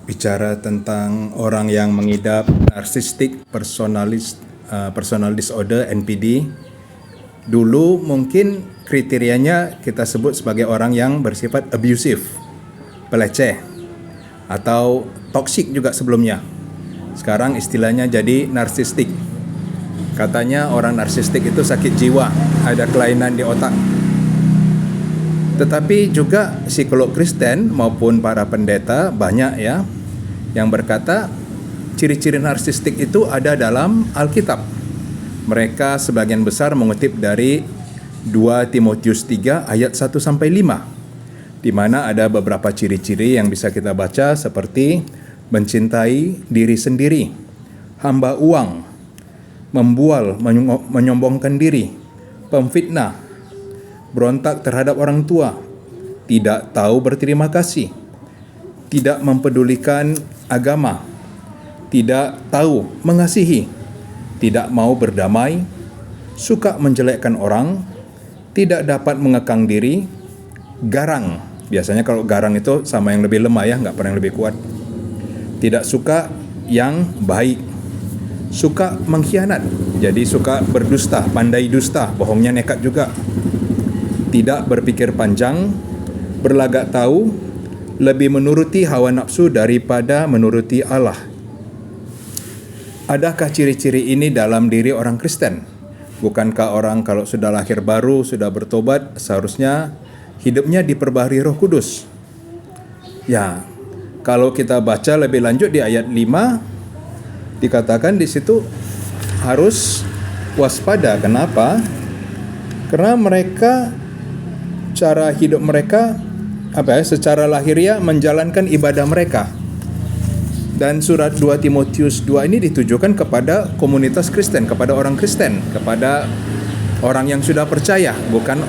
bicara tentang orang yang mengidap narcissistic personal disorder (NPD. Dulu mungkin kriterianya kita sebut sebagai orang yang bersifat abusive, peleceh, atau toksik juga sebelumnya. Sekarang istilahnya jadi narsistik. Katanya orang narsistik itu sakit jiwa, ada kelainan di otak. Tetapi juga psikolog Kristen maupun para pendeta banyak ya yang berkata ciri-ciri narsistik itu ada dalam Alkitab. Mereka sebagian besar mengutip dari 2 Timotius 3 ayat 1-5, di mana ada beberapa ciri-ciri yang bisa kita baca seperti mencintai diri sendiri, hamba uang, membual, menyombongkan diri, pemfitnah, berontak terhadap orang tua, tidak tahu berterima kasih, tidak mempedulikan agama, tidak tahu mengasihi, tidak mau berdamai, suka menjelekkan orang, tidak dapat mengekang diri, garang. Biasanya kalau garang itu sama yang lebih lemah ya, nggak pernah yang lebih kuat. Tidak suka yang baik, suka mengkhianat, jadi suka berdusta, pandai dusta, bohongnya nekat juga. Tidak berpikir panjang, berlagak tahu, lebih menuruti hawa nafsu daripada menuruti Allah. Adakah ciri-ciri ini dalam diri orang Kristen? Bukankah orang kalau sudah lahir baru, sudah bertobat, seharusnya hidupnya diperbaharui Roh Kudus? Ya, kalau kita baca lebih lanjut di ayat 5, dikatakan di situ harus waspada. Kenapa? Karena mereka, cara hidup mereka secara lahiriah menjalankan ibadah mereka. Dan surat 2 Timotius 2 ini ditujukan kepada komunitas Kristen, kepada orang Kristen, kepada orang yang sudah percaya, bukan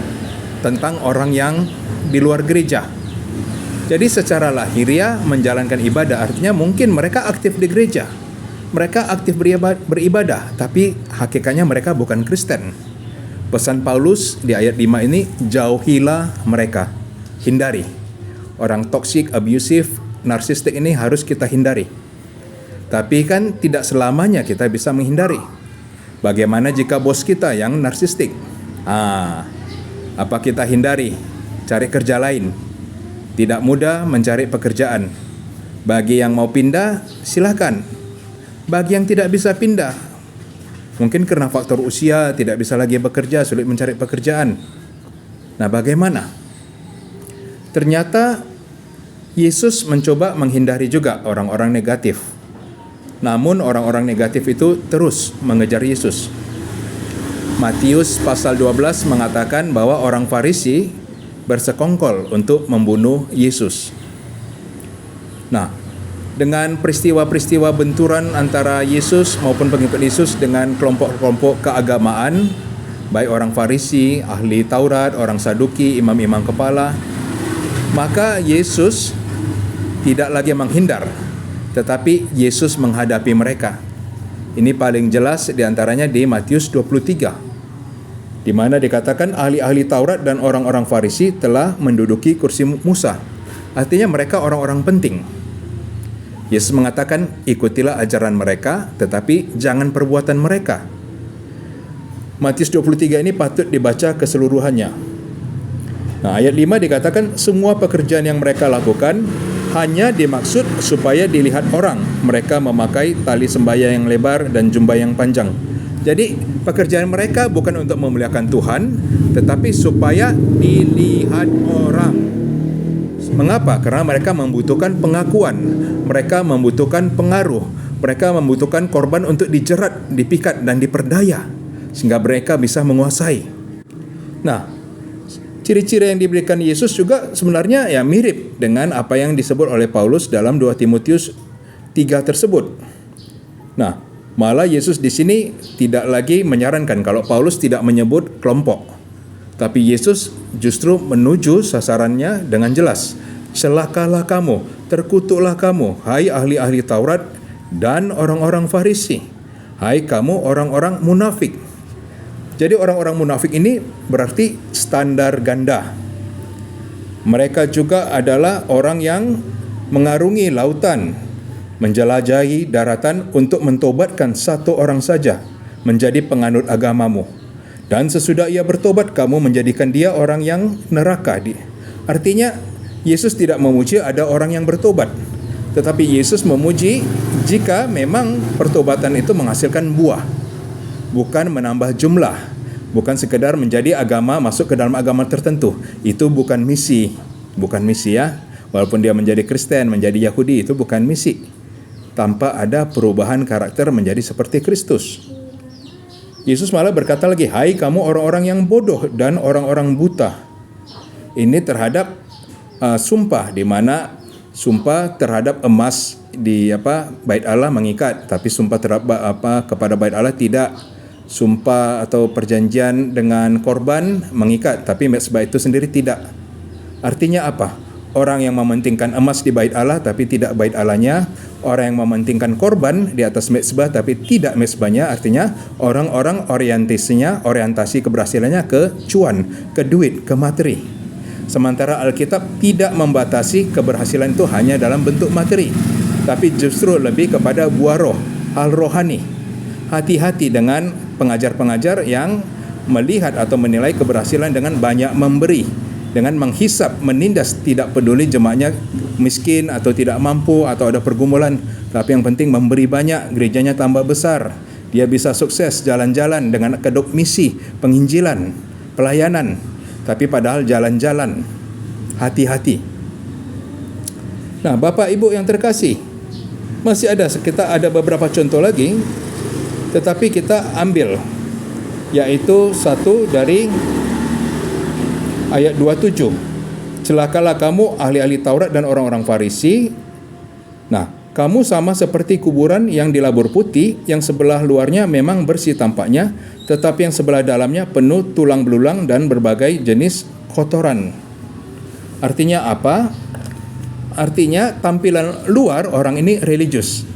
tentang orang yang di luar gereja. Jadi secara lahiriah menjalankan ibadah artinya mungkin mereka aktif di gereja, mereka aktif beribadah, tapi hakikatnya mereka bukan Kristen. Pesan Paulus di ayat 5 ini, jauhilah mereka, hindari. Orang toksik, abusive, narsistik ini harus kita hindari. Tapi kan tidak selamanya kita bisa menghindari. Bagaimana jika bos kita yang narsistik? Apa kita hindari? Cari kerja lain. Tidak mudah mencari pekerjaan. Bagi yang mau pindah, silakan. Bagi yang tidak bisa pindah, mungkin karena faktor usia, tidak bisa lagi bekerja, sulit mencari pekerjaan. Nah, bagaimana? Ternyata Yesus mencoba menghindari juga orang-orang negatif. Namun orang-orang negatif itu terus mengejar Yesus. Matius pasal 12 mengatakan bahwa orang Farisi bersekongkol untuk membunuh Yesus. Nah, dengan peristiwa-peristiwa benturan antara Yesus maupun pengikut Yesus dengan kelompok-kelompok keagamaan, baik orang Farisi, ahli Taurat, orang Saduki, imam-imam kepala, maka Yesus tidak lagi menghindar, tetapi Yesus menghadapi mereka. Ini paling jelas diantaranya di Matius 23, di mana dikatakan ahli-ahli Taurat dan orang-orang Farisi telah menduduki kursi Musa. Artinya mereka orang-orang penting. Yesus mengatakan, ikutilah ajaran mereka, tetapi jangan perbuatan mereka. Matius 23 ini patut dibaca keseluruhannya. Nah, ayat 5 dikatakan, semua pekerjaan yang mereka lakukan hanya dimaksud supaya dilihat orang. Mereka memakai tali sembahyang yang lebar dan jubah yang panjang. Jadi, pekerjaan mereka bukan untuk memuliakan Tuhan, tetapi supaya dilihat orang. Mengapa? Karena mereka membutuhkan pengakuan, mereka membutuhkan pengaruh, mereka membutuhkan korban untuk dijerat, dipikat, dan diperdaya, sehingga mereka bisa menguasai. Nah, ciri-ciri yang diberikan Yesus juga sebenarnya ya mirip dengan apa yang disebut oleh Paulus dalam 2 Timotius 3 tersebut. Nah, malah Yesus di sini tidak lagi menyarankan, kalau Paulus tidak menyebut kelompok. Tapi Yesus justru menuju sasarannya dengan jelas. Celakalah kamu, terkutuklah kamu, hai ahli-ahli Taurat dan orang-orang Farisi. Hai kamu orang-orang munafik. Jadi orang-orang munafik ini berarti standar ganda. Mereka juga adalah orang yang mengarungi lautan menjelajahi daratan untuk mentobatkan satu orang saja menjadi penganut agamamu. Dan sesudah ia bertobat, kamu menjadikan dia orang yang neraka. Artinya, Yesus tidak memuji ada orang yang bertobat, tetapi Yesus memuji jika memang pertobatan itu menghasilkan buah, bukan menambah jumlah, bukan sekedar menjadi agama, masuk ke dalam agama tertentu. Itu bukan misi ya. Walaupun dia menjadi Kristen, menjadi Yahudi, itu bukan misi. Tanpa ada perubahan karakter menjadi seperti Kristus. Yesus malah berkata lagi, hai kamu orang-orang yang bodoh dan orang-orang buta. Ini terhadap sumpah, di mana sumpah terhadap emas di bait Allah mengikat, tapi sumpah terhadap kepada bait Allah tidak. Sumpah atau perjanjian dengan korban mengikat, tapi mezbah itu sendiri tidak. Artinya apa? Orang yang mementingkan emas di bait Allah tapi tidak bait Allahnya, orang yang mementingkan korban di atas mezbah tapi tidak mezbahnya, artinya orang-orang orientasi keberhasilannya ke cuan, ke duit, ke materi. Sementara Alkitab tidak membatasi keberhasilan itu hanya dalam bentuk materi, tapi justru lebih kepada buah roh, hal rohani. Hati-hati dengan pengajar-pengajar yang melihat atau menilai keberhasilan dengan banyak memberi, dengan menghisap, menindas, tidak peduli jemaatnya miskin atau tidak mampu atau ada pergumulan, tapi yang penting memberi banyak, gerejanya tambah besar, dia bisa sukses jalan-jalan dengan kedok misi, penginjilan, pelayanan, tapi padahal jalan-jalan. Hati-hati. Nah, Bapak Ibu yang terkasih, masih kita ada beberapa contoh lagi, tetapi kita ambil yaitu satu dari ayat 27. Celakalah kamu ahli-ahli Taurat dan orang-orang Farisi. Nah, kamu sama seperti kuburan yang dilabur putih, yang sebelah luarnya memang bersih tampaknya, tetapi yang sebelah dalamnya penuh tulang belulang dan berbagai jenis kotoran. Artinya apa? Artinya tampilan luar orang ini religius.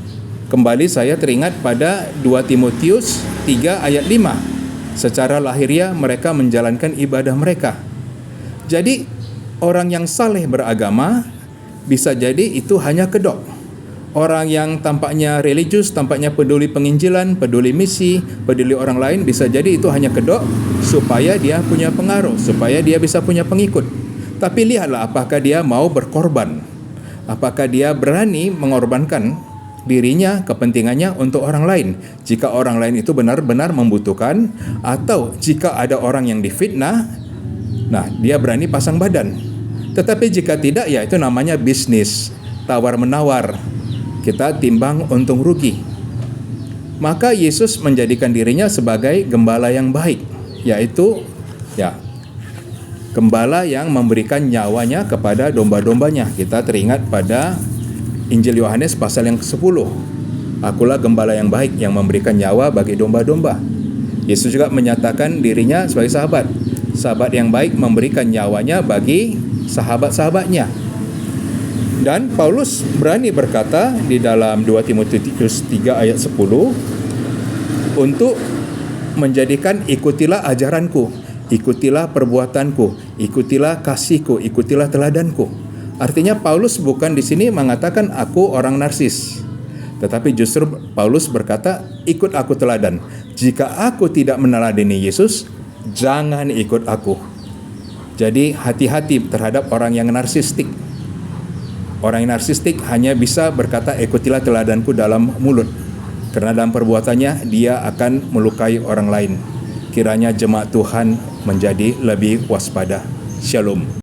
Kembali saya teringat pada 2 Timotius 3 ayat 5. Secara lahiriah mereka menjalankan ibadah mereka. Jadi orang yang saleh beragama bisa jadi itu hanya kedok. Orang yang tampaknya religius, tampaknya peduli penginjilan, peduli misi, peduli orang lain, bisa jadi itu hanya kedok supaya dia punya pengaruh, supaya dia bisa punya pengikut. Tapi lihatlah apakah dia mau berkorban. Apakah dia berani mengorbankan dirinya, kepentingannya untuk orang lain. Jika orang lain itu benar-benar membutuhkan, atau jika ada orang yang difitnah, nah dia berani pasang badan. Tetapi jika tidak, ya itu namanya bisnis, tawar-menawar. Kita timbang untung rugi. Maka Yesus menjadikan dirinya sebagai gembala yang baik, yaitu gembala yang memberikan nyawanya kepada domba-dombanya. Kita teringat pada Injil Yohanes pasal yang ke-10. Akulah gembala yang baik yang memberikan nyawa bagi domba-domba. Yesus juga menyatakan dirinya sebagai sahabat. Sahabat yang baik memberikan nyawanya bagi sahabat-sahabatnya. Dan Paulus berani berkata di dalam 2 Timotius 3 ayat 10 untuk menjadikan ikutilah ajaranku, ikutilah perbuatanku, ikutilah kasihku, ikutilah teladanku. Artinya Paulus bukan di sini mengatakan aku orang narsis, tetapi justru Paulus berkata ikut aku teladan. Jika aku tidak meneladani Yesus, jangan ikut aku. Jadi hati-hati terhadap orang yang narsistik. Orang yang narsistik hanya bisa berkata ikutilah teladanku dalam mulut, karena dalam perbuatannya dia akan melukai orang lain. Kiranya jemaat Tuhan menjadi lebih waspada. Shalom.